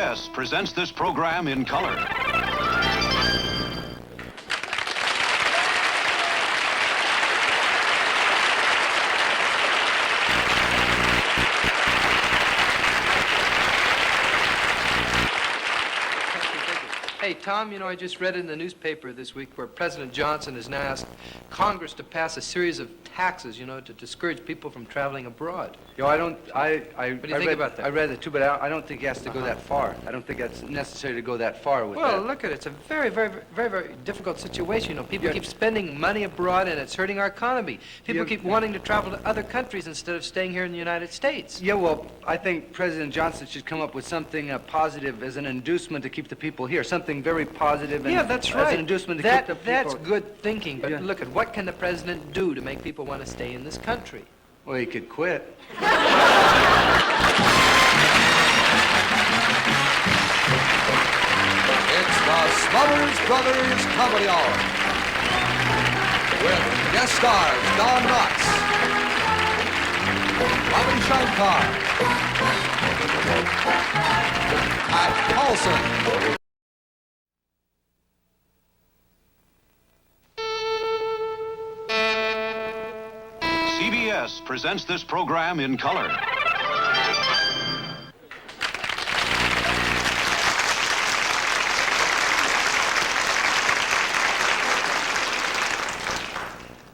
CBS presents this program in color. Hey, Tom, you know, I just read in the newspaper this week where President Johnson has now asked Congress to pass a series of taxes, you know, to discourage people from traveling abroad. Yo, what do you think about that? I read it too, but I don't think he has to go that far. I don't think it's necessary to go that far with that. Well, look at it. It's a very, very, very, very difficult situation. You know, people keep spending money abroad, and it's hurting our economy. People keep wanting to travel to other countries instead of staying here in the United States. Yeah, well, I think President Johnson should come up with something positive as an inducement to keep the people here. Something very positive. And that's right. As an inducement to keep the people. That's good thinking. But look at what can the president do to make people want to stay in this country? Well, he could quit. It's the Smothers Brothers Comedy Hour with guest stars Don Knotts, Ravi Shankar, Pat Paulson. CBS presents this program in color.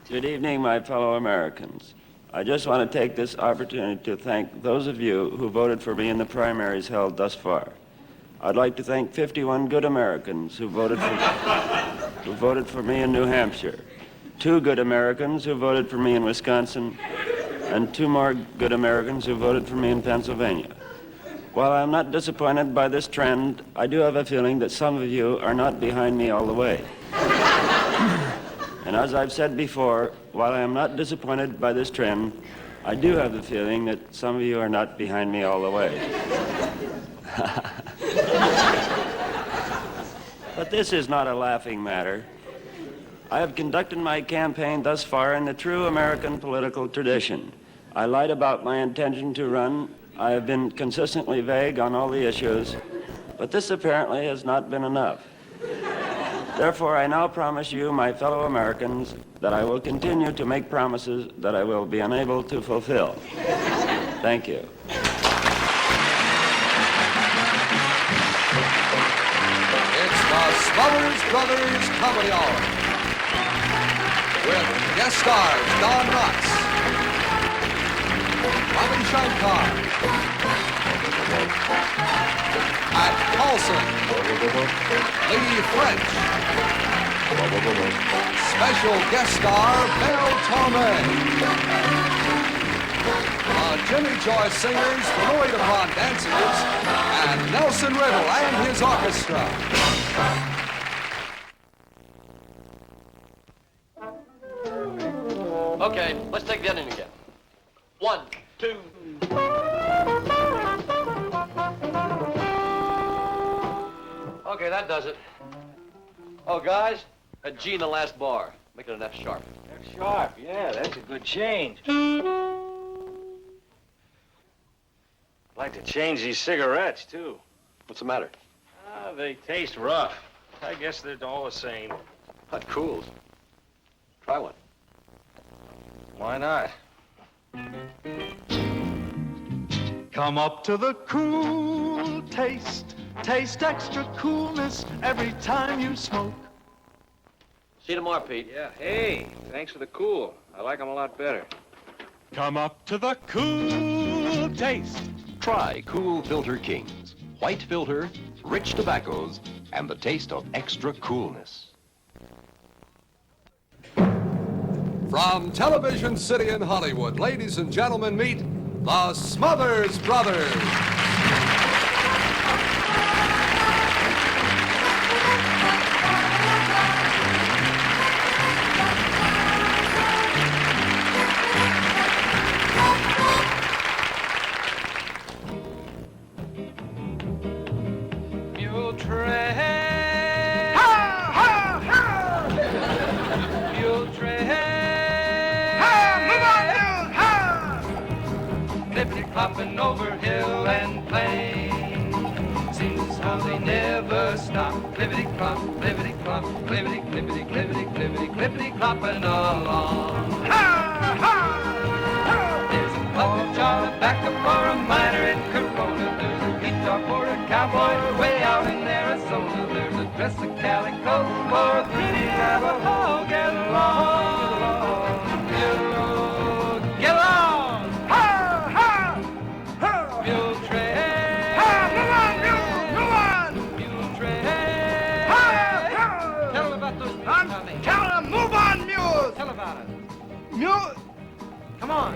Good evening, my fellow Americans. I just want to take this opportunity to thank those of you who voted for me in the primaries held thus far. I'd like to thank 51 good Americans who voted for me in New Hampshire, 2 good Americans who voted for me in Wisconsin, and 2 more good Americans who voted for me in Pennsylvania. While I'm not disappointed by this trend, I do have a feeling that some of you are not behind me all the way. And as I've said before, while I am not disappointed by this trend, I do have the feeling that some of you are not behind me all the way. But this is not a laughing matter. I have conducted my campaign thus far in the true American political tradition. I lied about my intention to run. I have been consistently vague on all the issues, but this apparently has not been enough. Therefore, I now promise you, my fellow Americans, that I will continue to make promises that I will be unable to fulfill. Thank you. It's the Smothers Brothers Comedy Hour with guest stars Don Knotts, Ravi Shankar, Pat Paulson, Lee French, special guest star Belle Torme, the Jimmy Joy Singers, Floyd Upon Dancers, and Nelson Riddle and his orchestra. Okay, let's take the ending again. 1, 2. Okay, that does it. Oh, guys, a G in the last bar. Make it an F sharp. F sharp, yeah, that's a good change. I'd like to change these cigarettes, too. What's the matter? They taste rough. I guess they're all the same. That cools. Try one. Why not? Come up to the cool taste. Taste extra coolness every time you smoke. See you tomorrow, Pete. Yeah, hey, thanks for the cool. I like them a lot better. Come up to the cool taste. Try Cool Filter Kings. White filter, rich tobaccos, and the taste of extra coolness. From Television City in Hollywood, ladies and gentlemen, meet the Smothers Brothers. Mule train. Mule train. Clippity clopping over hill and plain. Seems along, clippity, clippity, clippity, clippity, clippity, clopping along. Ha, ha, ha. There's a bucket jar tobacco for a miner in Corona. There's a guitar for a cowboy way out in Arizona. There's a dress of calico for a pretty Navajo. Get along, get along, get along. Ha, ha, ha. Mule train. Ha, move on, mule train. Ha, ha. Tell them about those mules, Tommy. Tell them, move on, mules! Tell about it. Mule, Come on.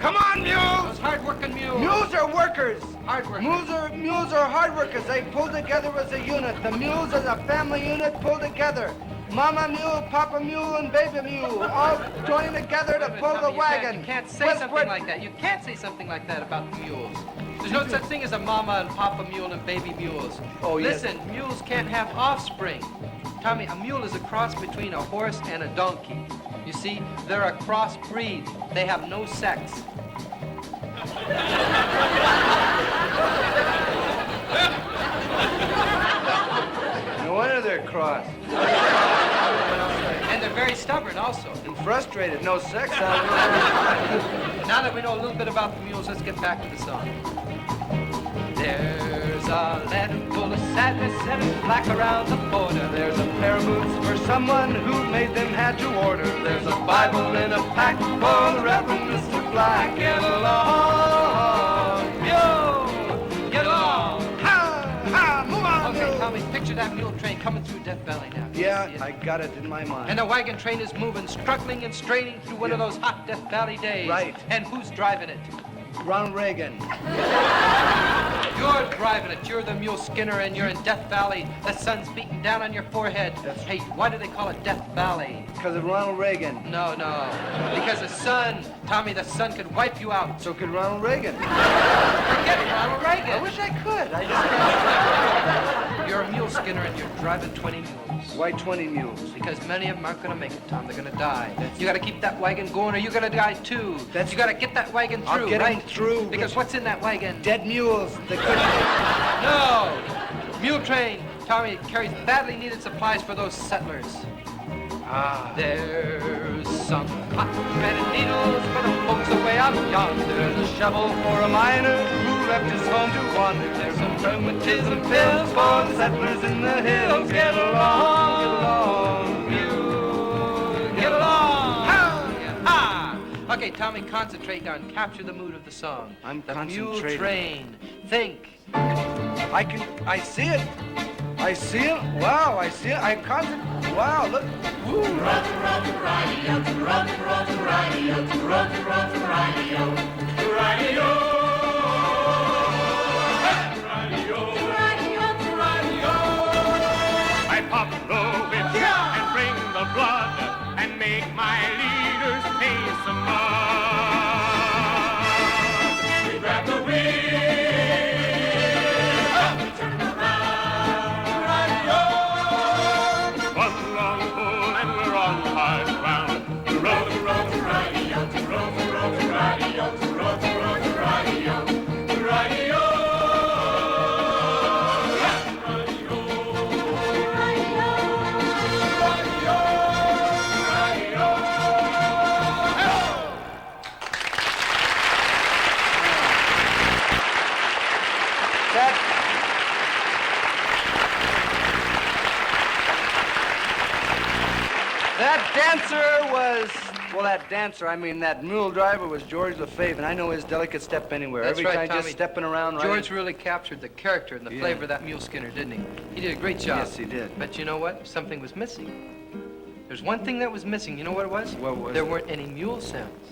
come on, mules! Those hard-working mules. Mules are workers. Hard workers. Mules are hard workers. They pull together as a unit. The mules as a family unit pull together. Mama mule, Papa mule, and baby mule all joining together to pull the wagon. You can't say something like that. You can't say something like that about the mules. There's no such thing as a mama and papa mule and baby mules. Oh, yes. Listen, mules can't have offspring. Tommy, a mule is a cross between a horse and a donkey. You see, they're a cross breed. They have no sex. No wonder they're cross. And they're very stubborn also. And frustrated. No sex. Now that we know a little bit about the mules, let's get back to the song. There's a land full of sadness and it's black around the border. There's a pair of boots for someone who made them had to order. There's a Bible in a pack for the Reverend Mr. Black. Get along, mule, get along. Ha, ha, move on, okay, mule. Tommy, picture that mule train coming through Death Valley now. Yeah, See it? I got it in my mind. And the wagon train is moving, struggling and straining through one of those hot Death Valley days. Right. And who's driving it? Ronald Reagan. You're driving it. You're the mule skinner, and you're in Death Valley. The sun's beating down on your forehead. Hey, why do they call it Death Valley? Because of Ronald Reagan. No. Because the sun, Tommy, the sun could wipe you out. So could Ronald Reagan. Forget Ronald Reagan. I wish I could. I just can't. You're a mule skinner, and you're driving 20 mules. Why 20 mules? Because many of them aren't going to make it, Tom. They're going to die. You got to keep that wagon going, or you're going to die too. You got to get that wagon through, I'll get right? 'em through. Because what's in that wagon? Dead mules. They couldn't. No! Mule train, Tommy, carries badly needed supplies for those settlers. There's some cotton-threaded needles for the folks away out yonder. There's a shovel for a miner who left his home to wander. There's some rheumatism pills for the settlers in the hills. Get along, mule, get along. Ha! Okay, Tommy, concentrate now and capture the mood of the song. I'm the mule concentrating. train. Think. I see it. I see it. Wow, I see it. I concentrate. Wow, look. Woo. I pop the whip and bring the blood and make my leaders pay some mud. We grab the wheel, turn around, radio. One long pull and we're on hard ground. To row, to row, to radio, to row, to row, to radio, to row, to row, to radio, to radio. That mule driver was George LaFave, and I know his delicate step anywhere. That's Every right, time Tommy. just stepping around, right? George really captured the character and the Yeah. flavor of that mule skinner, didn't he? He did a great job. Yes, he did. But you know what? Something was missing. There's one thing that was missing. You know what it was? What was there it? weren't any mule sounds.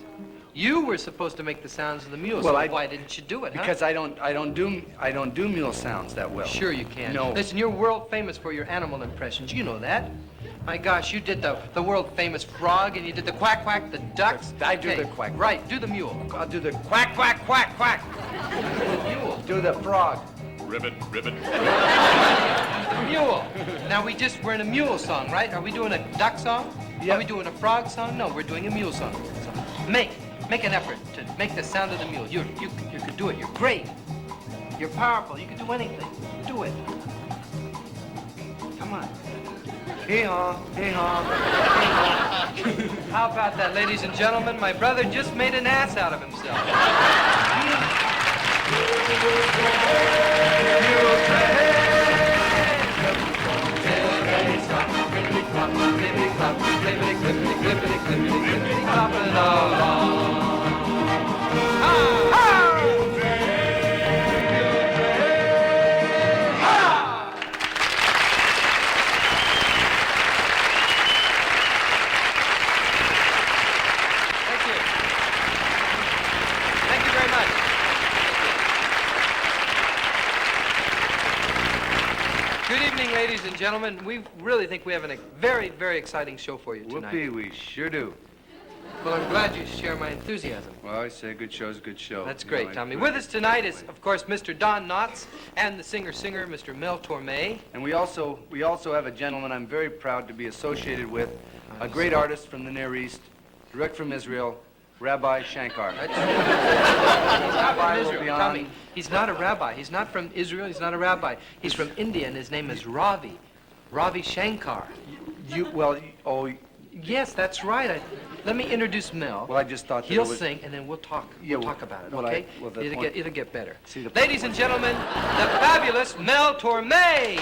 You were supposed to make the sounds of the mules. Well, so why didn't you do it, huh? Because I don't do mule sounds that well. Sure you can. No. Listen, you're world famous for your animal impressions. You know that. My gosh, you did the world famous frog, and you did the quack quack, the ducks. I do Okay, the quack. Right, do the mule. I'll do the quack, quack, quack, quack. The mule. Do the frog. Ribbit, ribbit. The mule. Now we're in a mule song, right? Are we doing a duck song? Yeah. Are we doing a frog song? No, we're doing a mule song. So make an effort to make the sound of the mule. You could do it. You're great. You're powerful. You can do anything. Do it. come on. Hee-haw, hee-haw, hee-haw. How about that, ladies and gentlemen? My brother just made an ass out of himself. Ladies and gentlemen, we really think we have a very, very exciting show for you tonight. Whoopee, we sure do. Well, I'm glad you share my enthusiasm. Well, I say a good show's a good show. That's great, Tommy. With us tonight is, of course, Mr. Don Knotts and the singer-singer, Mr. Mel Torme. And we also have a gentleman I'm very proud to be associated with, a great artist from the Near East, direct from Israel, Rabbi Shankar. He's not from Israel, Beyond. Tommy. He's not a rabbi. He's not from Israel. He's not a rabbi. He's from India, and his name is Ravi. Ravi Shankar. Yes, that's right. Let me introduce Mel. Well, I just thought that he'll it was... sing, and then we'll talk. Yeah, we'll talk about it. well, Okay? well, the it'll point- get better. See, the Ladies and gentlemen, the fabulous Mel Torme.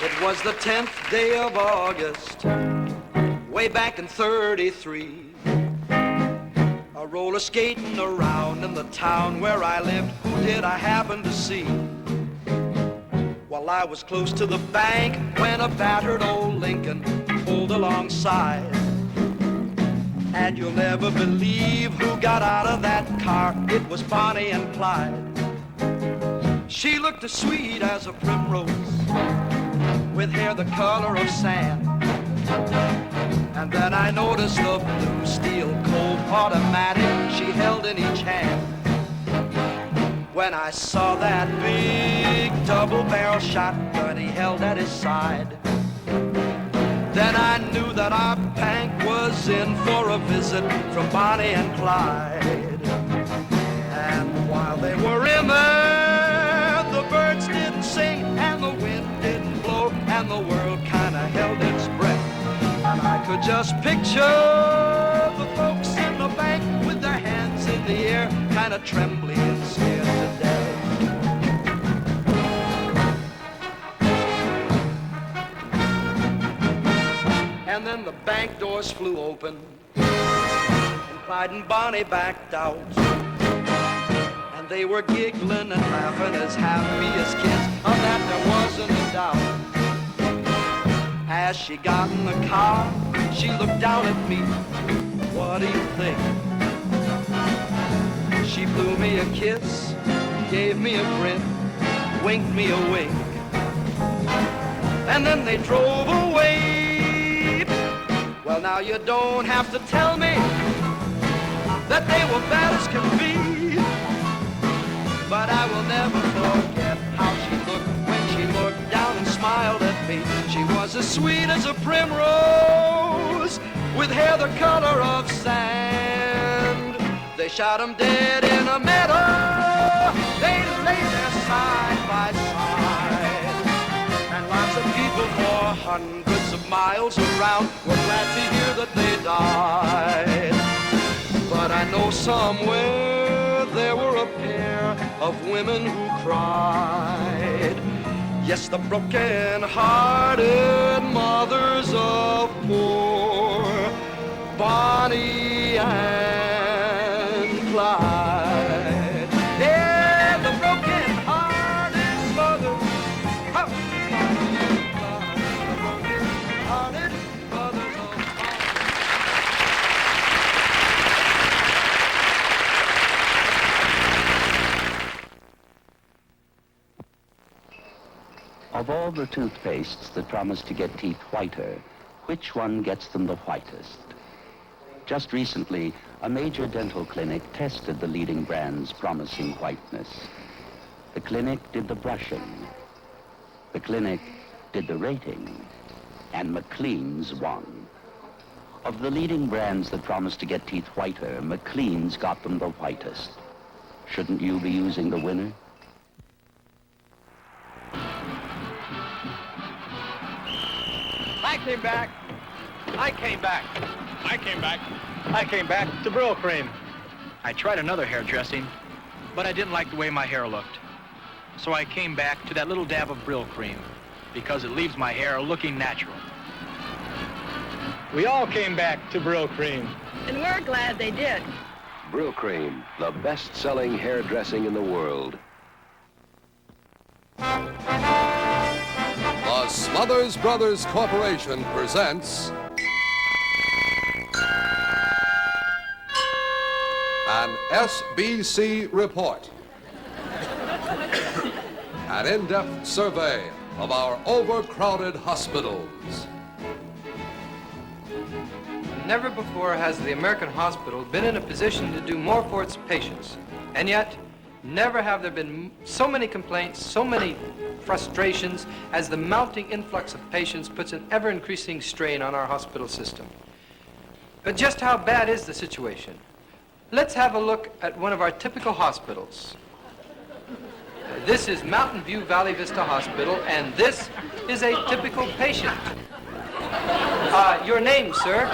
It was the 10th day of August, way back in '33. A roller skating around in the town where I lived, who did I happen to see? Well, I was close to the bank when a battered old Lincoln pulled alongside. And you'll never believe who got out of that car. It was Bonnie and Clyde. She looked as sweet as a primrose, with hair the color of sand. And then I noticed the blue steel Colt automatic she held in each hand. When I saw that big double-barrel shotgun he held at his side, then I knew that our bank was in for a visit from Bonnie and Clyde. And while they were in there, the birds didn't sing and the wind didn't blow and the world kind of held its breath. And I could just picture the folks in the bank with their hands in the air, kind of trembling and scared to death. And then the bank doors flew open, and Clyde and Bonnie backed out. And they were giggling and laughing as happy as kids, of that there wasn't a doubt. As she got in the car, she looked down at me. What do you think? She blew me a kiss, gave me a grin, winked me a wink. And then they drove away. Well, now you don't have to tell me that they were bad as can be. But I will never forget how she looked when she looked down and smiled at me. She was as sweet as a primrose, with hair the color of sand. They shot him dead in a meadow. They lay there side by side. And lots of people for hundreds of miles around were glad to hear that they died. But I know somewhere there were a pair of women who cried. Yes, the broken-hearted mothers of poor Bonnie and Clyde. Yeah, the broken-hearted mothers. Oh. The broken-hearted mothers of Of all the toothpastes that promise to get teeth whiter, which one gets them the whitest? Just recently, a major dental clinic tested the leading brand's promising whiteness. The clinic did the brushing. The clinic did the rating. And McLean's won. Of the leading brands that promise to get teeth whiter, McLean's got them the whitest. Shouldn't you be using the winner? I came back. I came back. I came back. I came back to Brill Cream. I tried another hairdressing, but I didn't like the way my hair looked. So I came back to that little dab of Brill Cream because it leaves my hair looking natural. We all came back to Brill Cream. And we're glad they did. Brill Cream, the best-selling hairdressing in the world. The Smothers Brothers Corporation presents an SBC report. An in-depth survey of our overcrowded hospitals. Never before has the American hospital been in a position to do more for its patients. And yet, never have there been so many complaints, so many frustrations, as the mounting influx of patients puts an ever-increasing strain on our hospital system. But just how bad is the situation? Let's have a look at one of our typical hospitals. This is Mountain View Valley Vista Hospital, and this is a typical patient. Your name, sir?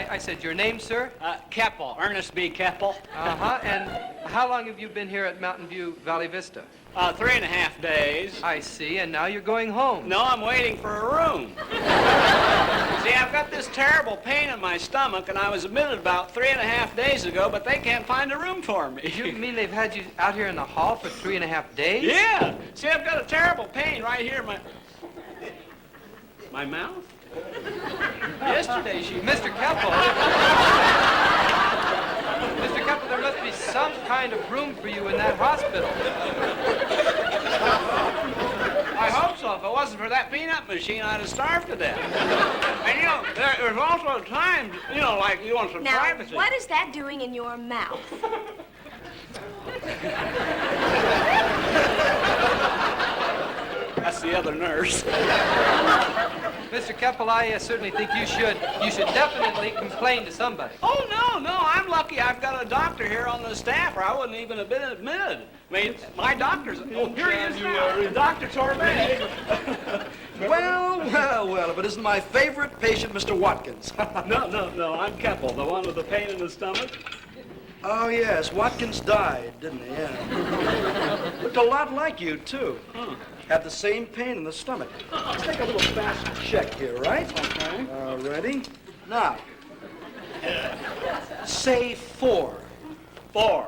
I said your name, sir? Keppel, Ernest B. Keppel. Uh-huh, and how long have you been here at Mountain View Valley Vista? 3.5 days. I see, and now you're going home. No, I'm waiting for a room. See, I've got this terrible pain in my stomach, and I was admitted about 3.5 days ago, but they can't find a room for me. You mean they've had you out here in the hall for 3.5 days? Yeah. See, I've got a terrible pain right here in my mouth. Yesterday she... Mr. Keppel. Mr. Keppel, there must be some kind of room for you in that hospital. I hope so. If it wasn't for that peanut machine, I'd have starved to death. And, you know, there's also times, you know, like you want some privacy. Now, what is that doing in your mouth? That's the other nurse. Mr. Keppel, I certainly think you should definitely complain to somebody. Oh, no, I'm lucky I've got a doctor here on the staff, or I wouldn't even have been admitted. I mean, my doctor's... Oh, here he is now. Dr. Torme. Well, if it isn't my favorite patient, Mr. Watkins. No, I'm Keppel, the one with the pain in the stomach. Oh, yes, Watkins died, didn't he? Yeah. Looked a lot like you, too. Had the same pain in the stomach. Let's take a little fast check here, right? Okay. Ready? Now, say 4. 4.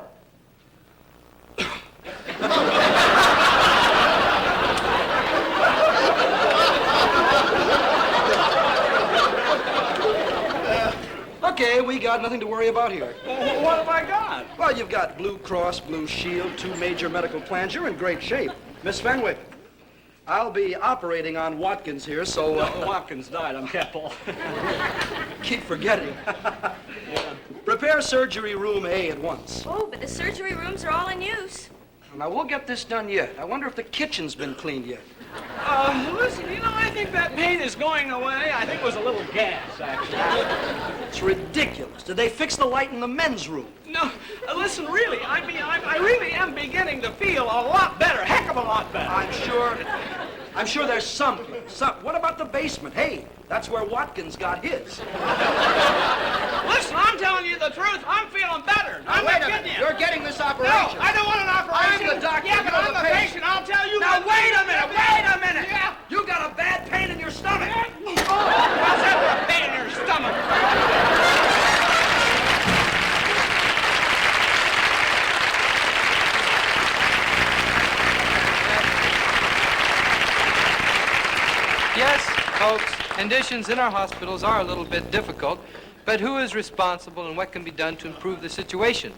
Okay, we got nothing to worry about here. Well, what have I got? Well, you've got Blue Cross, Blue Shield, 2 major medical plans. You're in great shape. Miss Fenwick, I'll be operating on Watkins here, so... Watkins died. I'm Keppel. Keep forgetting. Yeah. Prepare surgery room A at once. Oh, but the surgery rooms are all in use. Now, we'll get this done yet. I wonder if the kitchen's been cleaned yet. Listen, you know, I think that pain is going away. I think it was a little gas, actually. It's ridiculous. Did they fix the light in the men's room? No, listen, really, I mean, I really am beginning to feel a lot better, a heck of a lot better. I'm sure there's something. What about the basement? Hey, that's where Watkins got his. Listen, I'm telling you the truth. I'm feeling better. I'm wait not a kidding minute. you. You're getting this operation. No, I don't want an operation. I'm the doctor. Yeah, but You're I'm the the patient. I'll tell you. Now, wait a minute. Yeah. You got a bad pain in your stomach. How's that for a pain in your stomach? Yes, folks, conditions in our hospitals are a little bit difficult, but who is responsible and what can be done to improve the situation?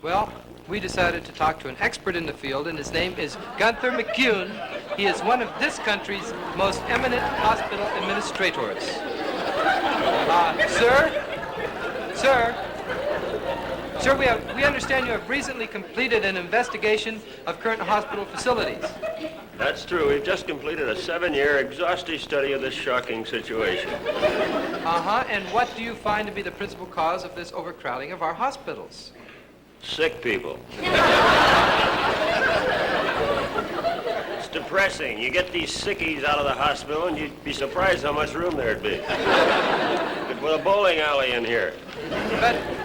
Well, we decided to talk to an expert in the field, and his name is Gunther McCune. He is one of this country's most eminent hospital administrators. Sir, we understand you have recently completed an investigation of current hospital facilities. That's true. We've just completed a 7-year exhaustive study of this shocking situation. And what do you find to be the principal cause of this overcrowding of our hospitals? Sick people. It's depressing. You get these sickies out of the hospital and you'd be surprised how much room there'd be. Could put a bowling alley in here.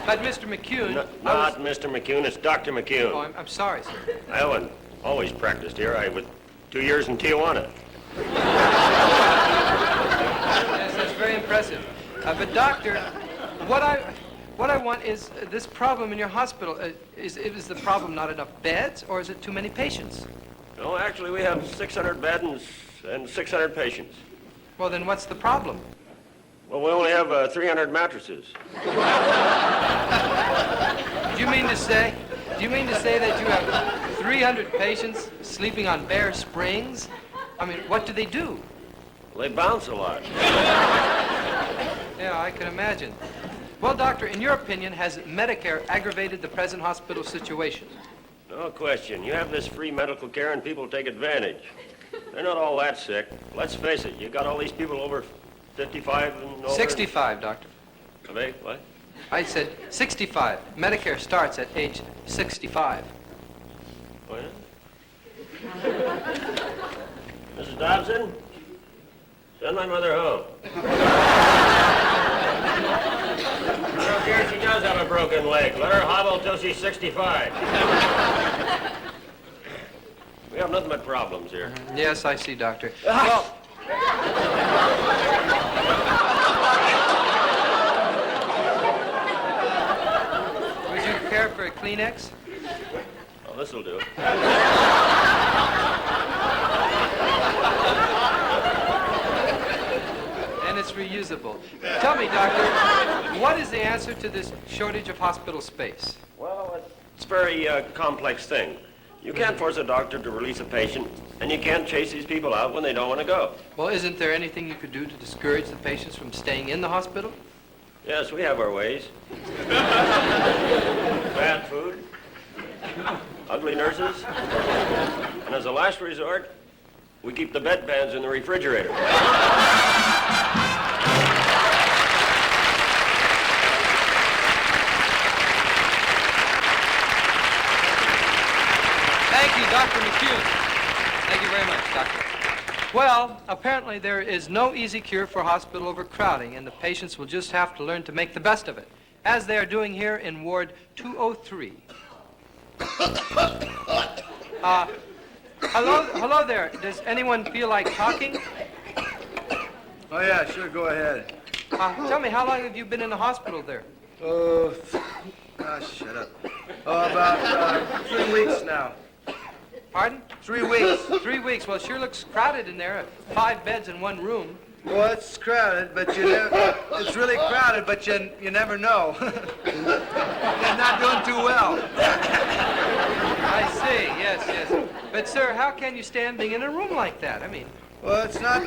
But Mr. McCune... Not Mr. McCune, it's Dr. McCune. Oh, I'm sorry, sir. I haven't always practiced here. I was 2 years in Tijuana. Yes, that's very impressive. But doctor, what I want is this problem in your hospital. Is the problem not enough beds, or is it too many patients? No, actually, we have 600 beds and 600 patients. Well, then what's the problem? Well, we only have 300 mattresses. Do you mean to say that you have 300 patients sleeping on bare springs? I mean, what do they do? Well, they bounce a lot. Yeah, I can imagine. Well, doctor, in your opinion, has Medicare aggravated the present hospital situation? No question. You have this free medical care and people take advantage. They're not all that sick. Let's face it, you got all these people over 55 and older. 65, doctor. Wait, what? I said 65. Medicare starts at age 65. Oh, yeah? Mrs. Dobson, send my mother home. I don't care if she does have a broken leg. Let her hobble till she's 65. We have nothing but problems here. Yes, I see, doctor. Well... Would you care for a Kleenex? Well, this'll do. And it's reusable. Tell me, doctor, what is the answer to this shortage of hospital space? Well, it's a very complex thing. You can't force a doctor to release a patient, and you can't chase these people out when they don't want to go. Well, isn't there anything you could do to discourage the patients from staying in the hospital? Yes, we have our ways. Bad food, ugly nurses, and as a last resort, we keep the bedpans in the refrigerator. Thank you, Dr. McCune. Thank you very much, Doctor. Well, apparently there is no easy cure for hospital overcrowding, and the patients will just have to learn to make the best of it, as they are doing here in Ward 203. Hello there. Does anyone feel like talking? Oh, yeah, sure, go ahead. Tell me, how long have you been in the hospital there? Shut up. About 3 weeks now. Pardon? 3 weeks. 3 weeks. Well, it sure looks crowded in there. 5 beds in one room. Well, it's crowded, but it's really crowded, but you never know. You're not doing too well. I see, yes. But, sir, how can you stand being in a room like that? I mean... Well, it's not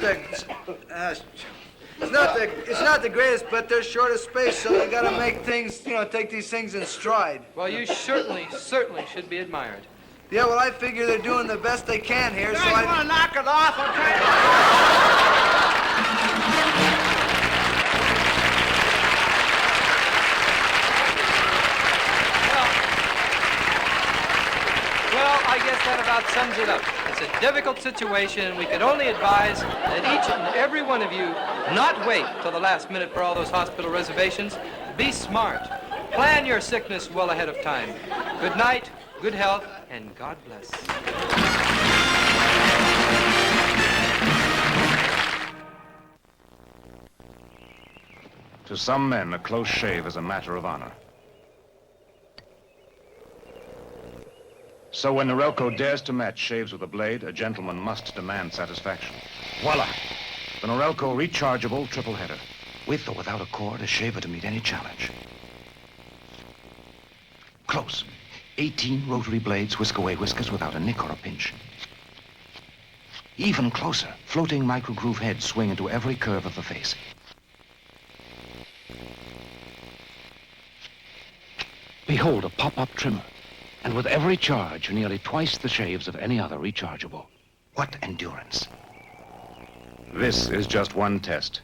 the greatest, but they're short of space, so you gotta make things, take these things in stride. Well, you certainly should be admired. Yeah, well, I figure they're doing the best they can here, so I want to knock it off. Well, I guess that about sums it up. It's a difficult situation, and we can only advise that each and every one of you not wait till the last minute for all those hospital reservations. Be smart. Plan your sickness well ahead of time. Good night, good health, and God bless. To some men, a close shave is a matter of honor. So when Norelco dares to match shaves with a blade, a gentleman must demand satisfaction. Voila! The Norelco rechargeable triple header. With or without a cord, a shaver to meet any challenge. Close. 18 rotary blades whisk away whiskers without a nick or a pinch. Even closer, floating microgroove heads swing into every curve of the face. Behold a pop-up trimmer, and with every charge, nearly twice the shaves of any other rechargeable. What endurance! This is just one test.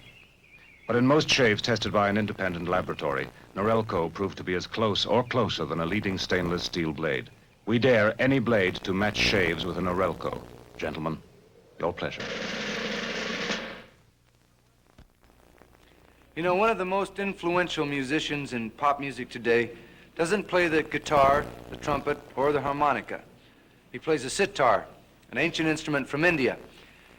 But in most shaves tested by an independent laboratory, Norelco proved to be as close or closer than a leading stainless steel blade. We dare any blade to match shaves with a Norelco. Gentlemen, your pleasure. You know, one of the most influential musicians in pop music today doesn't play the guitar, the trumpet, or the harmonica. He plays the sitar, an ancient instrument from India.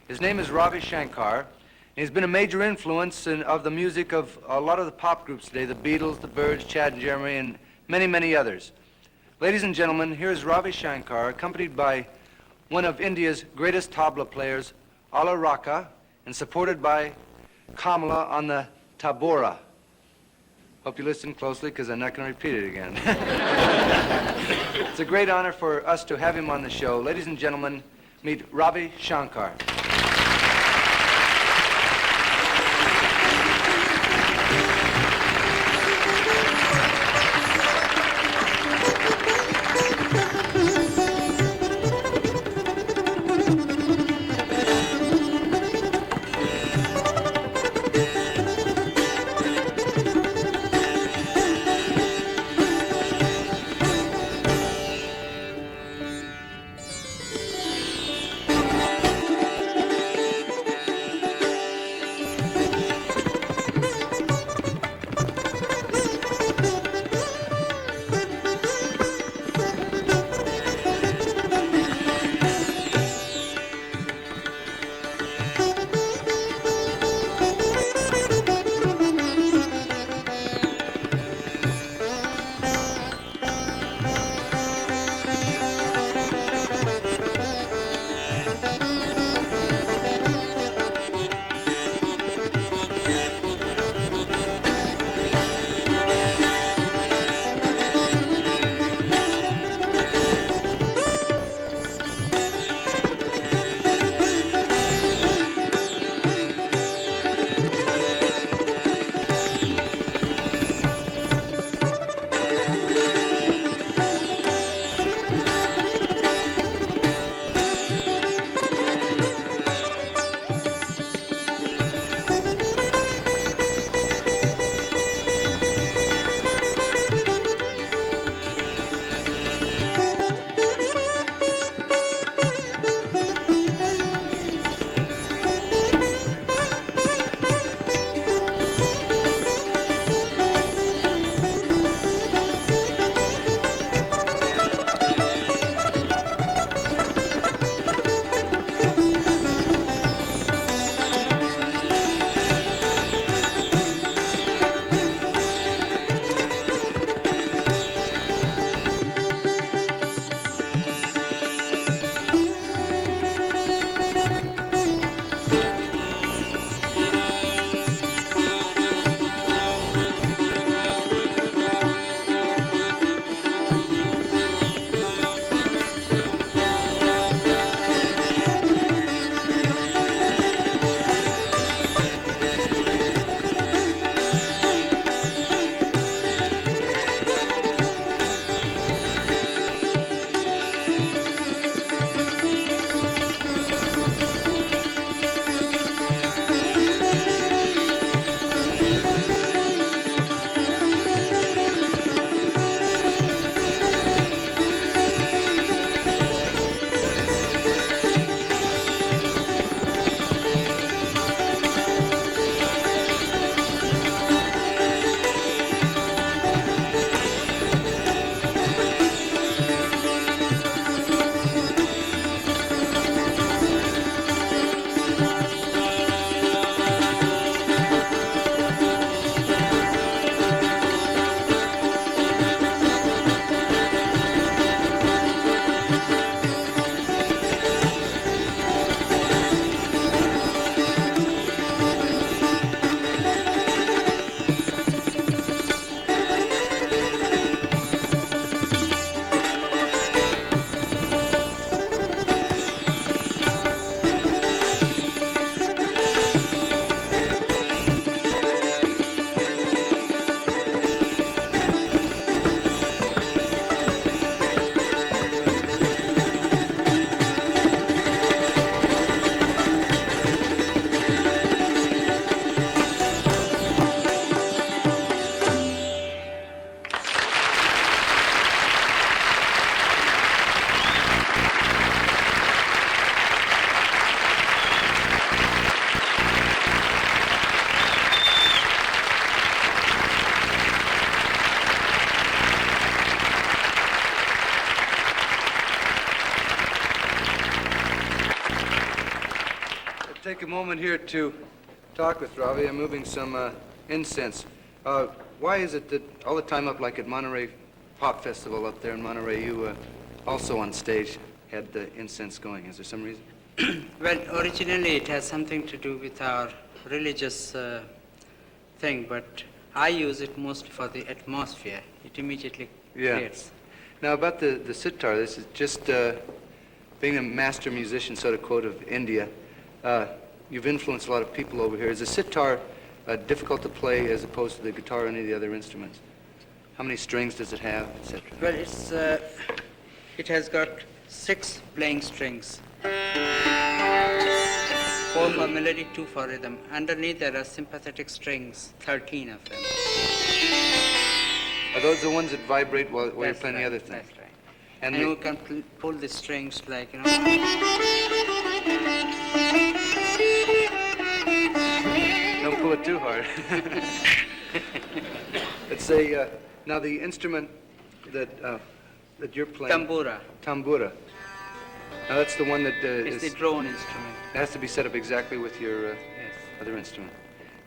His name is Ravi Shankar. He's been a major influence of the music of a lot of the pop groups today, the Beatles, the Byrds, Chad and Jeremy, and many, many others. Ladies and gentlemen, here's Ravi Shankar, accompanied by one of India's greatest tabla players, Ala Raka, and supported by Kamala on the tabora. Hope you listen closely, because I'm not going to repeat it again. It's a great honor for us to have him on the show. Ladies and gentlemen, meet Ravi Shankar. take a moment here to talk with Ravi. I'm moving some incense. Why is it that all the time up, like at Monterey Pop Festival up there in Monterey, you also on stage had the incense going? Is there some reason? Well, originally it has something to do with our religious thing, but I use it mostly for the atmosphere. It immediately creates. Now about the sitar, this is just being a master musician, so to quote, of India. You've influenced a lot of people over here. Is the sitar difficult to play as opposed to the guitar or any of the other instruments? How many strings does it have, etc.? Well, it has got 6 playing strings. 4 for melody, 2 for rhythm. Underneath there are sympathetic strings, 13 of them. Are those the ones that vibrate while you're playing right, the other thing? That's right. And you can pull the strings like, you know. Don't pull it too hard. It's a, now the instrument that you're playing. Tambura. Tambura. Now that's the one that it's the drone instrument. It has to be set up exactly with your other instrument.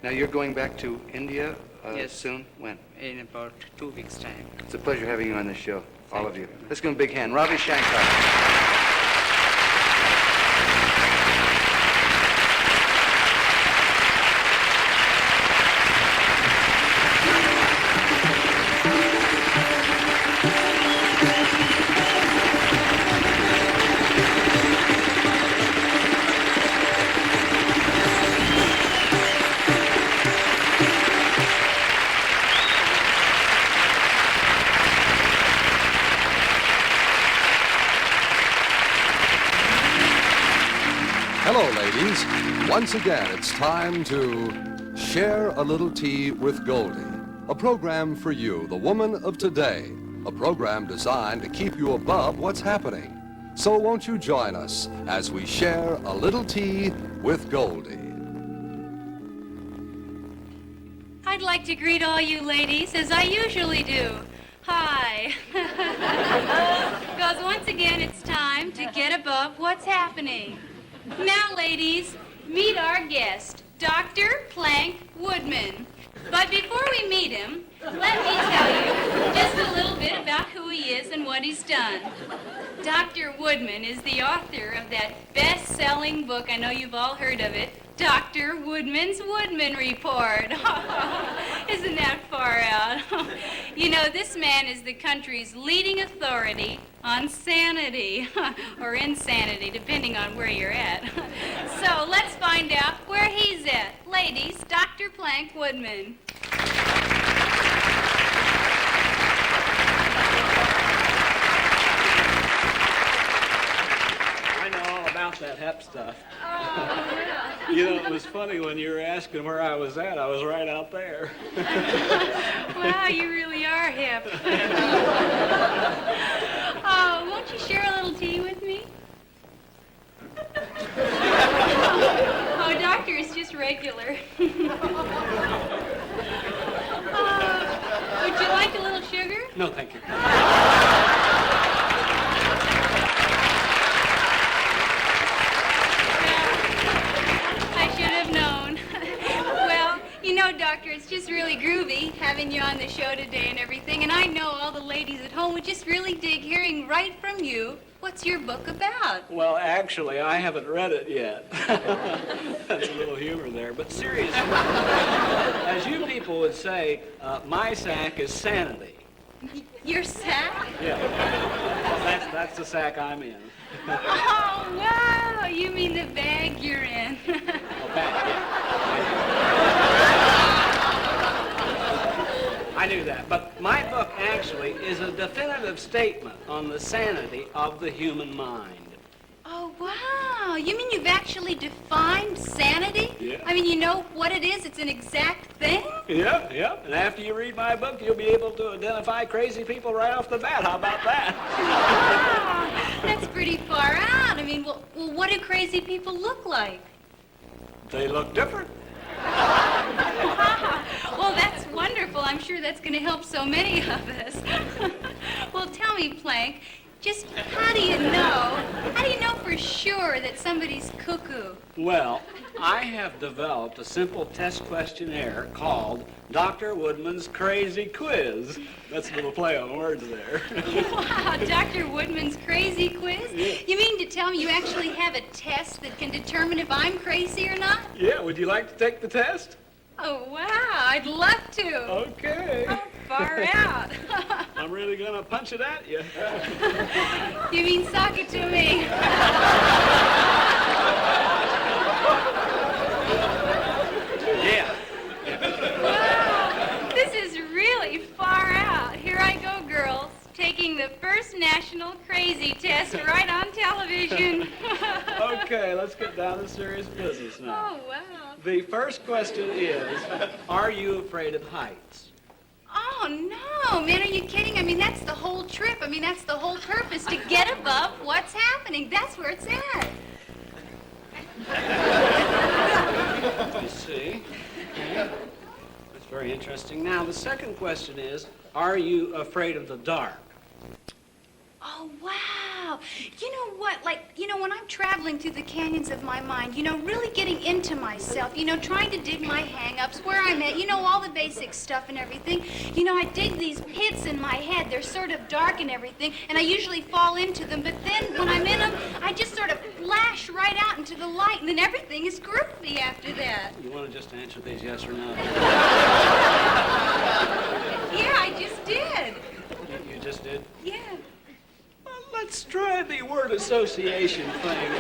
Now you're going back to India soon? When? In about 2 weeks' time. It's a pleasure having you on this show, all of you. Let's give him a big hand. Ravi Shankar. Hello, ladies. Once again, it's time to Share a Little Tea with Goldie, a program for you, the woman of today, a program designed to keep you above what's happening. So won't you join us as we share a little tea with Goldie? I'd like to greet all you ladies as I usually do. Hi. Because once again, it's time to get above what's happening. Now, ladies, meet our guest, Dr. Plank Woodman. But before we meet him, let me tell you just a little bit about who he is and what he's done. Dr. Woodman is the author of that best-selling book, I know you've all heard of it, Dr. Woodman's Woodman Report. Isn't that far out? You know, this man is the country's leading authority on sanity, or insanity, depending on where you're at. So let's find out where he's at. Ladies, Dr. Plank Woodman. That hep stuff. You know, it was funny when you were asking where I was at. I was right out there. Wow, you really are hip. Oh, won't you share a little tea with me? Oh, doctor, it's just regular. Would you like a little sugar? No, thank you. You know, Doctor, it's just really groovy having you on the show today and everything, and I know all the ladies at home would just really dig hearing right from you. What's your book about? Well, actually, I haven't read it yet. That's a little humor there, but seriously, as you people would say, my sack is sanity. Your sack? Yeah, that's the sack I'm in. Oh, wow, you mean the bag you're in. I knew that, but my book actually is a definitive statement on the sanity of the human mind. Oh, wow. You mean you've actually defined sanity? Yeah. I mean, you know what it is? It's an exact thing? Yep. And after you read my book, you'll be able to identify crazy people right off the bat. How about that? Wow, that's pretty far out. I mean, well, what do crazy people look like? They look different. Well, that's wonderful. I'm sure that's going to help so many of us. Well, tell me, Plank, just how do you know for sure that somebody's cuckoo? Well, I have developed a simple test questionnaire called Dr. Woodman's Crazy Quiz. That's a little play on words there. Wow, Dr. Woodman's crazy quiz? Yeah. You mean to tell me you actually have a test that can determine if I'm crazy or not? Yeah, would you like to take the test? Oh, wow, I'd love to. Okay. Oh, far out. I'm really gonna punch it at you. You mean sock it to me? Yeah. Wow, this is really far out. Here I go, girls, taking the first national crazy test right on television. Okay, let's get down to serious business now. Oh, wow. The first question is, are you afraid of heights? Oh, no, man, are you kidding? I mean, that's the whole trip. I mean, that's the whole purpose, to get above what's happening. That's where it's at. I see. Okay. That's very interesting. Now, the second question is, are you afraid of the dark? Oh, wow. You know what? Like, when I'm traveling through the canyons of my mind, really getting into myself, trying to dig my hang-ups, where I'm at, all the basic stuff and everything. I dig these pits in my head. They're sort of dark and everything, and I usually fall into them. But then when I'm in them, I just sort of flash right out into the light, and then everything is groovy after that. You want to just answer these yes or no? Yeah, I just did. You just did? Yeah. Let's try the word association thing.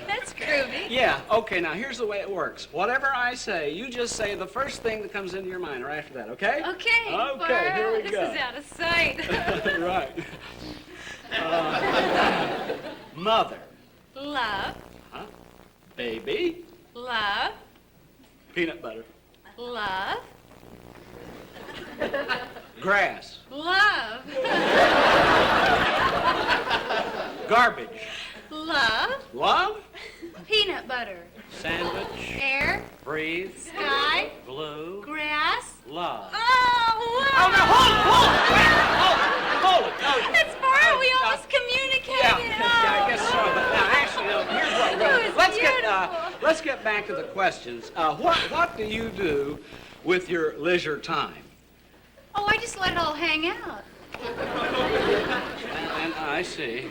That's groovy. Yeah, okay, now here's the way it works. Whatever I say, you just say the first thing that comes into your mind right after that, okay? Okay. Okay, here we go. This is out of sight. Right. Mother. Love. Huh? Baby. Love. Peanut butter. Love. Grass. Love. Garbage. Love. Love. Peanut butter. Sandwich. Air. Breathe. Sky. Blue. Grass. Love. Oh, wow. Oh, no, hold it. That's far out. We almost communicated. Yeah, I guess so. But now, actually, here's what we're beautiful. let's get back to the questions. What do you do with your leisure time? Oh, I just let it all hang out. And I see.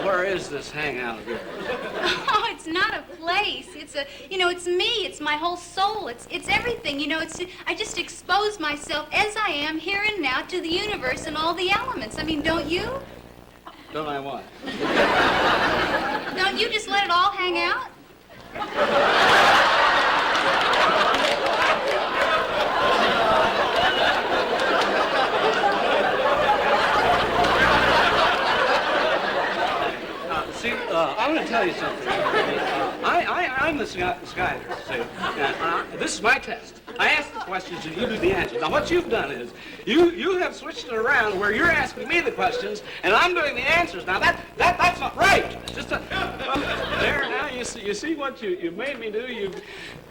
Where is this hangout of yours? Oh, it's not a place. It's it's me. It's my whole soul. It's everything. I just expose myself as I am here and now to the universe and all the elements. I mean, don't you? Don't I what? Don't you just let it all hang out? I'm going to tell you something. I'm the skyder, see. This is my test. I ask the questions and you do the answers. Now, what you've done is you have switched it around where you're asking me the questions and I'm doing the answers. Now, that's not right. Just there, now, you see what you made me do?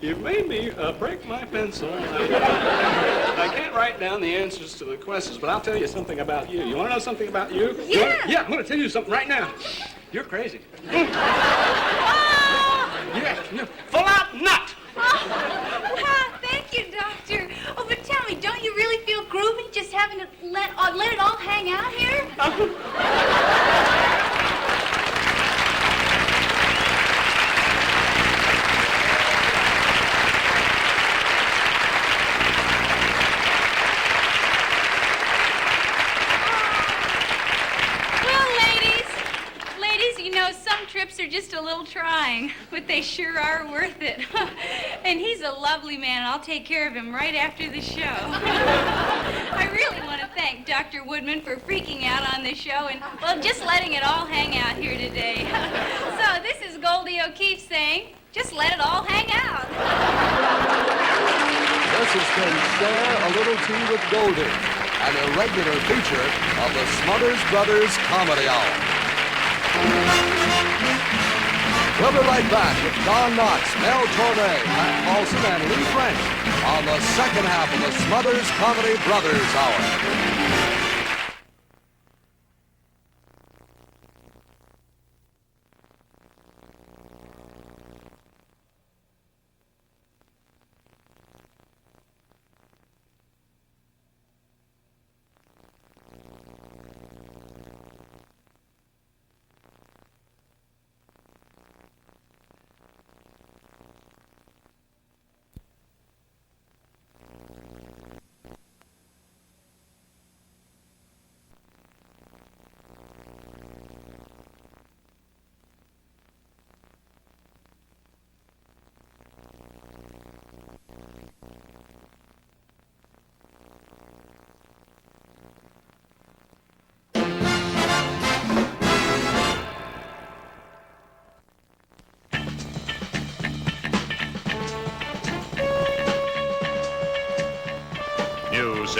You've made me break my pencil. I can't write down the answers to the questions, but I'll tell you something about you. You want to know something about you? Yeah. Yeah, I'm going to tell you something right now. You're crazy. Yeah, full out nut. Oh, thank you, Doctor. Oh, but tell me, don't you really feel groovy just having to let it all hang out here? Some trips are just a little trying, but they sure are worth it. And he's a lovely man. I'll take care of him right after the show. I really want to thank Dr. Woodman for freaking out on the show and, well, just letting it all hang out here today. So this is Goldie O'Keefe saying, just let it all hang out. This has been Share a Little Tea with Goldie, an irregular feature of the Smothers Brothers Comedy Hour. We'll be right back with Don Knotts, Mel Torme, Pat Paulson, and Lee French on the second half of the Smothers Comedy Brothers Hour.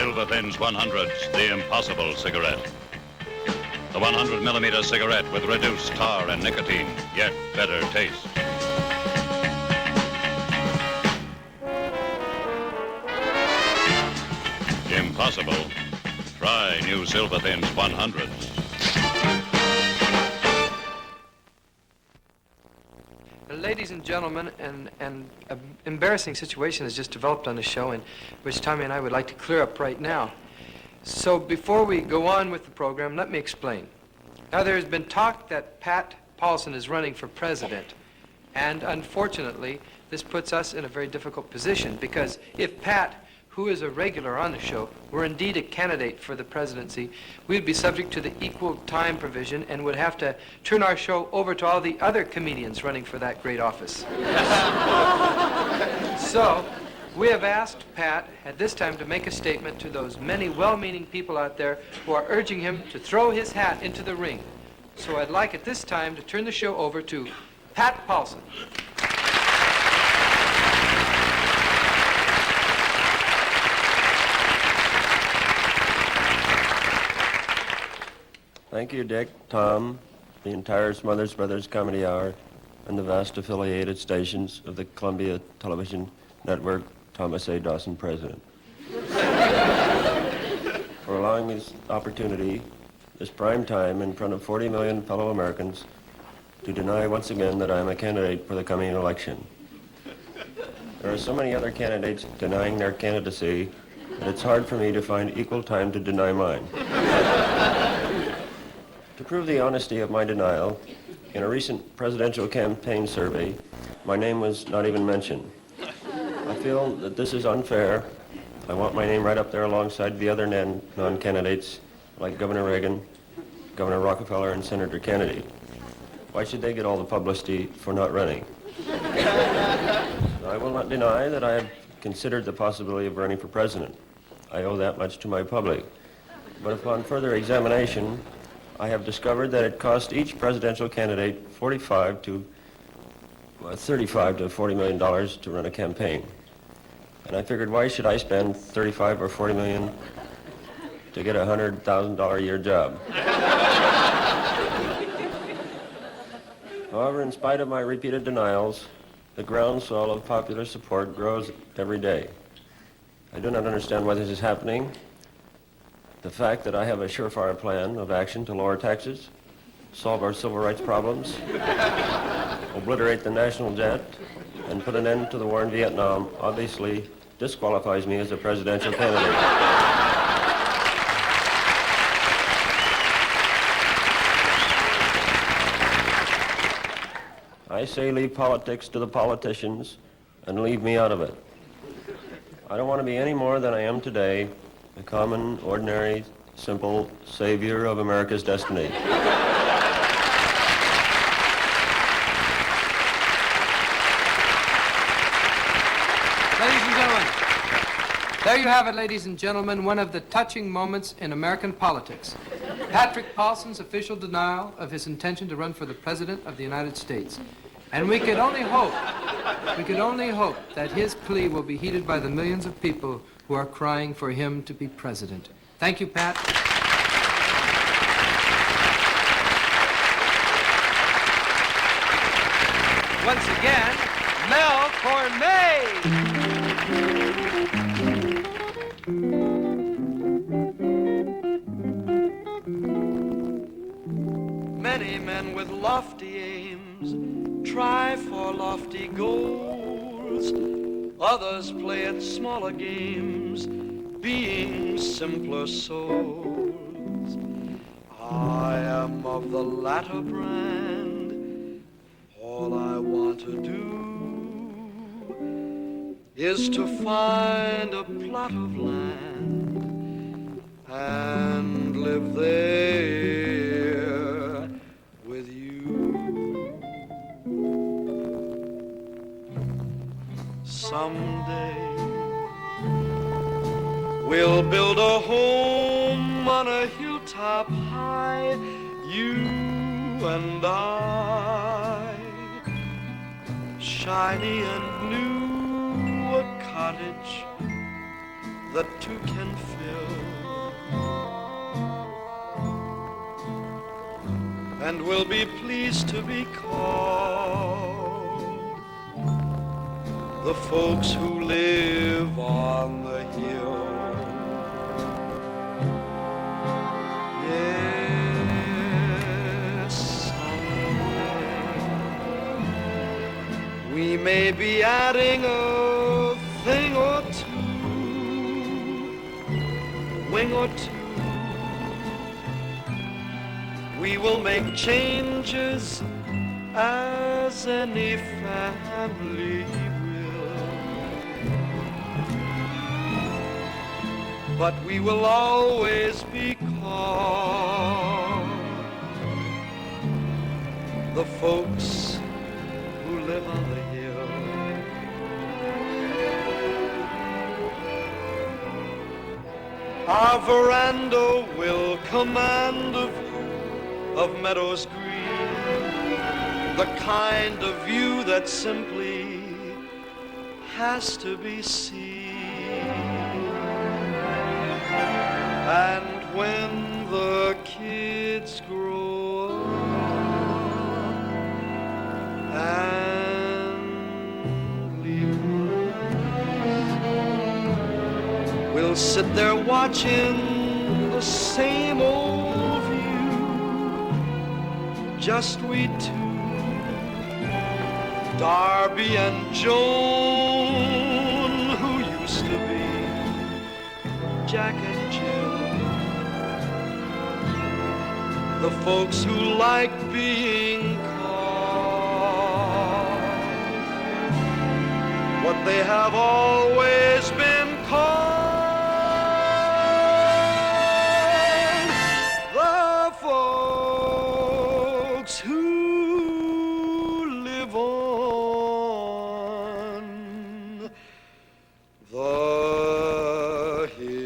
Silver Thins 100s, the impossible cigarette. The 100mm cigarette with reduced tar and nicotine, yet better taste. Impossible. Try new Silver Thins 100s. Ladies and gentlemen, an embarrassing situation has just developed on the show, in which Tommy and I would like to clear up right now. So before we go on with the program, let me explain. Now, there has been talk that Pat Paulson is running for president, and unfortunately, this puts us in a very difficult position, because if Pat, who is a regular on the show, were indeed a candidate for the presidency, we'd be subject to the equal time provision and would have to turn our show over to all the other comedians running for that great office. So, we have asked Pat at this time to make a statement to those many well-meaning people out there who are urging him to throw his hat into the ring. So I'd like at this time to turn the show over to Pat Paulson. Thank you, Dick, Tom, the entire Smothers Brothers Comedy Hour, and the vast affiliated stations of the Columbia Television Network, Thomas A. Dawson, President, for allowing me this opportunity, this prime time, in front of 40 million fellow Americans, to deny once again that I am a candidate for the coming election. There are so many other candidates denying their candidacy that it's hard for me to find equal time to deny mine. To prove the honesty of my denial, in a recent presidential campaign survey, my name was not even mentioned. I feel that this is unfair. I want my name right up there alongside the other non-candidates like Governor Reagan, Governor Rockefeller, and Senator Kennedy. Why should they get all the publicity for not running? I will not deny that I have considered the possibility of running for president. I owe that much to my public. But upon further examination, I have discovered that it cost each presidential candidate $35 to $40 million to run a campaign. And I figured, why should I spend $35 or $40 million to get a $100,000 a year job? However, in spite of my repeated denials, the groundswell of popular support grows every day. I do not understand why this is happening. The fact that I have a surefire plan of action to lower taxes, solve our civil rights problems, obliterate the national debt, and put an end to the war in Vietnam obviously disqualifies me as a presidential candidate. I say leave politics to the politicians and leave me out of it. I don't want to be any more than I am today, a common, ordinary, simple savior of America's destiny. Ladies and gentlemen, there you have it, ladies and gentlemen, one of the touching moments in American politics. Patrick Paulson's official denial of his intention to run for the President of the United States. And we could only hope that his plea will be heeded by the millions of people who are crying for him to be president. Thank you, Pat. Once again, Mel Torme. Many men with lofty aims try for lofty goals. Others play at smaller games, being simpler souls. I am of the latter brand. All I want to do is to find a plot of land and live there with you. Someday we'll build a home on a hilltop high, you and I, shiny and new, a cottage that two can fill, and will be pleased to be called the folks who live on the hill. Yes, someday we may be adding a thing or two, wing or two. We will make changes as any family will, but we will always be called the folks who live on the hill. Our veranda will command a view of meadows green, the kind of view that simply has to be seen. And when the kids grow up and leave us, we'll sit there watching the same old view, just we two, Darby and Joan, who used to be Jack and Jill, the folks who like being called what they have always been called, the folks who live on the hill.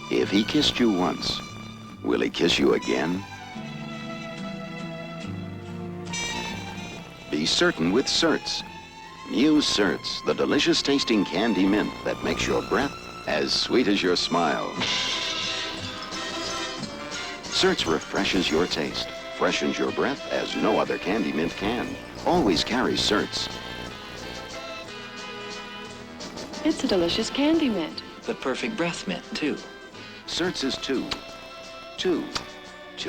If he kissed you once, will he kiss you again? Be certain with Certs. New Certs, the delicious tasting candy mint that makes your breath as sweet as your smile. Certs refreshes your taste, freshens your breath as no other candy mint can. Always carry Certs. It's a delicious candy mint. The perfect breath mint, too. Certs is two. Two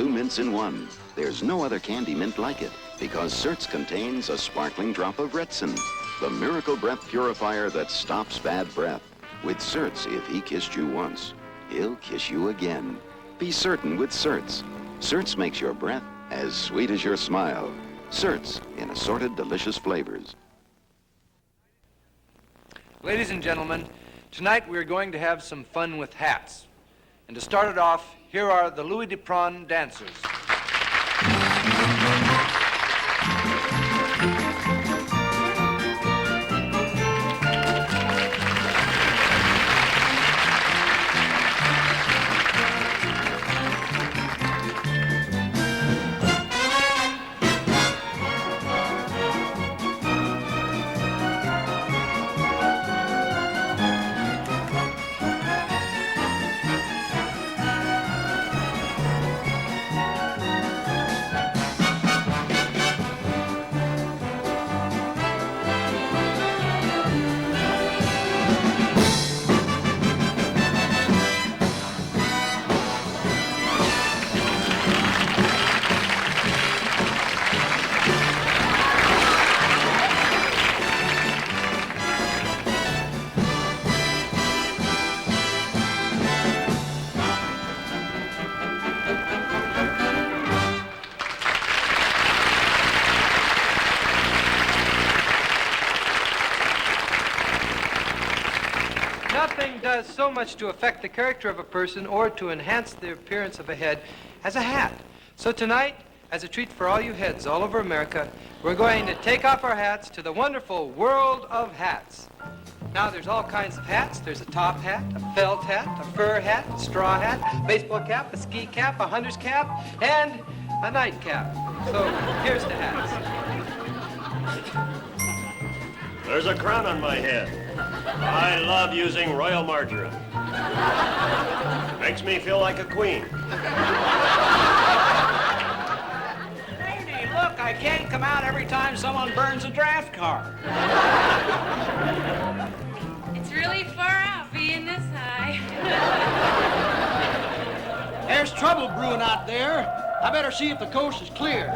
mints in one. There's no other candy mint like it, because Certs contains a sparkling drop of Retsin, the miracle breath purifier that stops bad breath. With Certs, if he kissed you once, he'll kiss you again. Be certain with Certs. Certs makes your breath as sweet as your smile. Certs in assorted delicious flavors. Ladies and gentlemen, tonight we're going to have some fun with hats. And to start it off, here are the Louis Dupron dancers. so much to affect the character of a person or to enhance the appearance of a head as a hat. So tonight, as a treat for all you heads all over America, we're going to take off our hats to the wonderful world of hats. Now, there's all kinds of hats. There's a top hat, a felt hat, a fur hat, a straw hat, a baseball cap, a ski cap, a hunter's cap, and a nightcap. So here's the hats. There's a crown on my head. I love using royal margarine. Makes me feel like a queen. Lady, look, I can't come out every time someone burns a draft card. It's really far out being this high. There's trouble brewing out there. I better see if the coast is clear.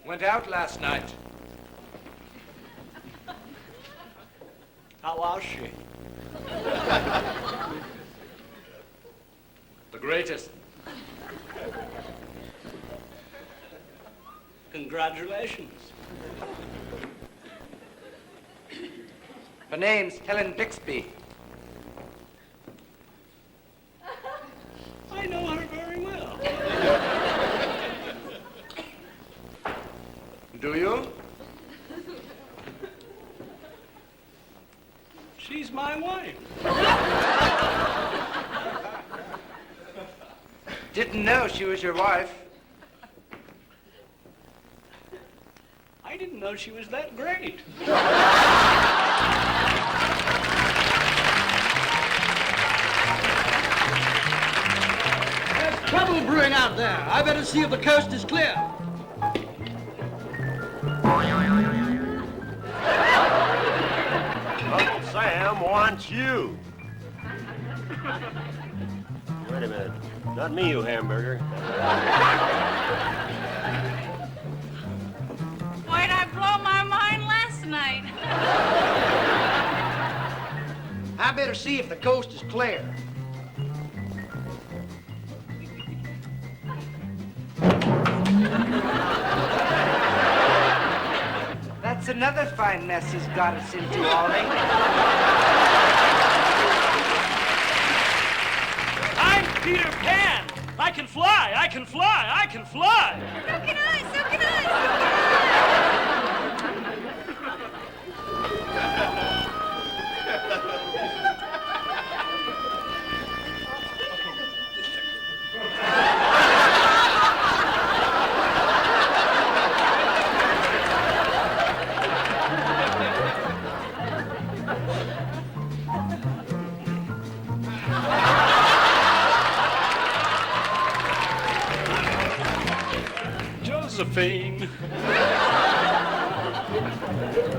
Went out last night. How was she? The greatest. Congratulations. Her name's Helen Bixby. I know her very well. Do you? She's my wife. Didn't know she was your wife. I didn't know she was that great. There's trouble brewing out there. I better see if the coast is clear. Uncle Sam wants you. Wait a minute. Not me, you hamburger. Why'd I blow my mind last night? I better see if the coast is clear. That's another fine mess he's got us into, Ollie. I'm Peter Pan. I can fly, I can fly, I can fly. So can I, so can I, Josephine.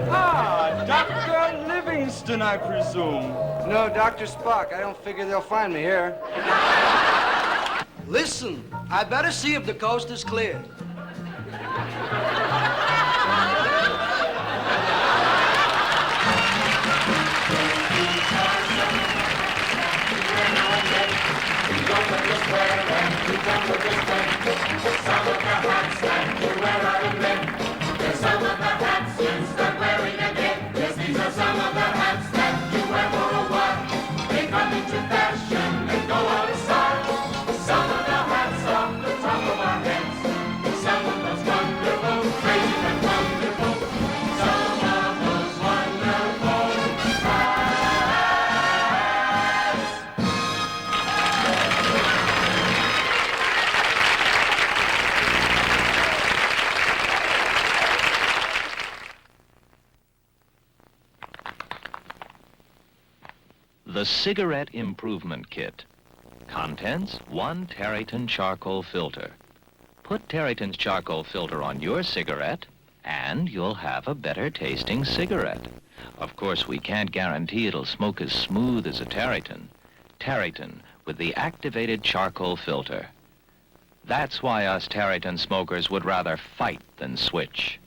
Ah, Dr. Livingston, I presume. No, Dr. Spock. I don't figure they'll find me here. Listen, I better see if the coast is clear. The Cigarette Improvement Kit. Contents, 1 Tareyton charcoal filter. Put Tareyton's charcoal filter on your cigarette, and you'll have a better tasting cigarette. Of course, we can't guarantee it'll smoke as smooth as a Tareyton. Tareyton, with the activated charcoal filter. That's why us Tareyton smokers would rather fight than switch.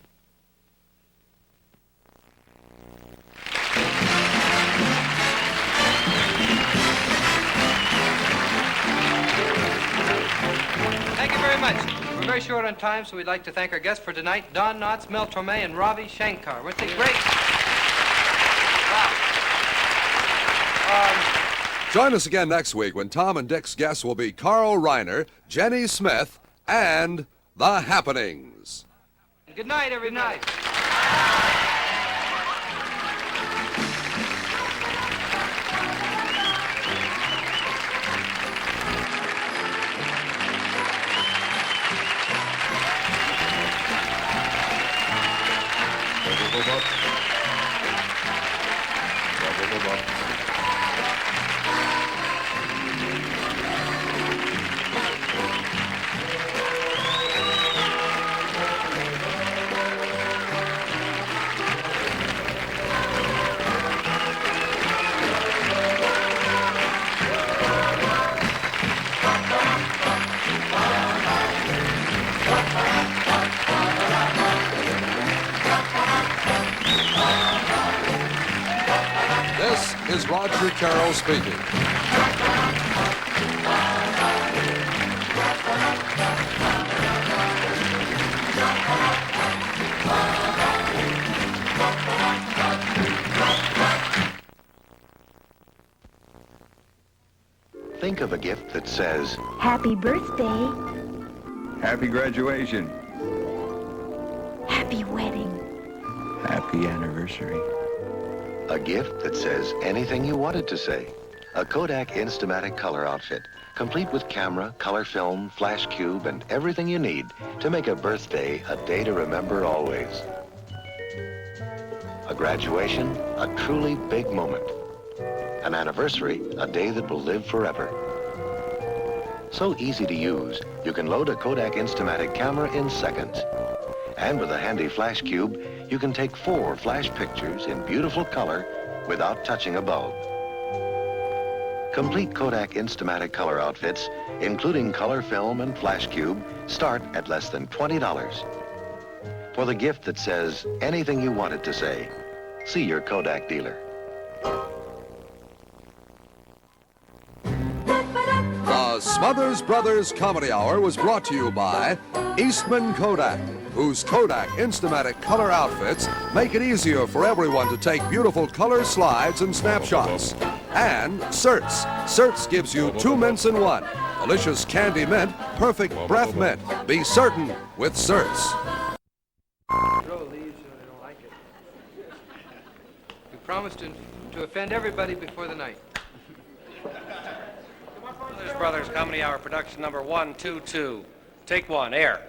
very much. We're very short on time, so we'd like to thank our guests for tonight, Don Knotts, Mel Torme, and Ravi Shankar. Weren't they great? Wow. Join us again next week when Tom and Dick's guests will be Carl Reiner, Jenny Smith, and The Happenings. Good night, everybody. This is Roger Carroll speaking. Think of a gift that says, Happy birthday. Happy graduation. Happy wedding. Happy anniversary. a gift that says anything you want it to say. A Kodak Instamatic color outfit, complete with camera, color film, flash cube, and everything you need to make a birthday a day to remember always. A graduation, a truly big moment. An anniversary, a day that will live forever. So easy to use, you can load a Kodak Instamatic camera in seconds. And with a handy flash cube, you can take 4 flash pictures in beautiful color without touching a bulb. Complete Kodak Instamatic color outfits, including color film and flash cube, start at less than $20. For the gift that says anything you want it to say, see your Kodak dealer. The Smothers Brothers Comedy Hour was brought to you by Eastman Kodak, whose Kodak Instamatic color outfits make it easier for everyone to take beautiful color slides and snapshots. And Certs. Certs gives you 2 mints in 1. Delicious candy mint, perfect breath mint. Be certain with Certs. Throw these so they don't like it. We promised to offend everybody before the night. Smothers Brothers Comedy Hour, production number 122. Take 1, air.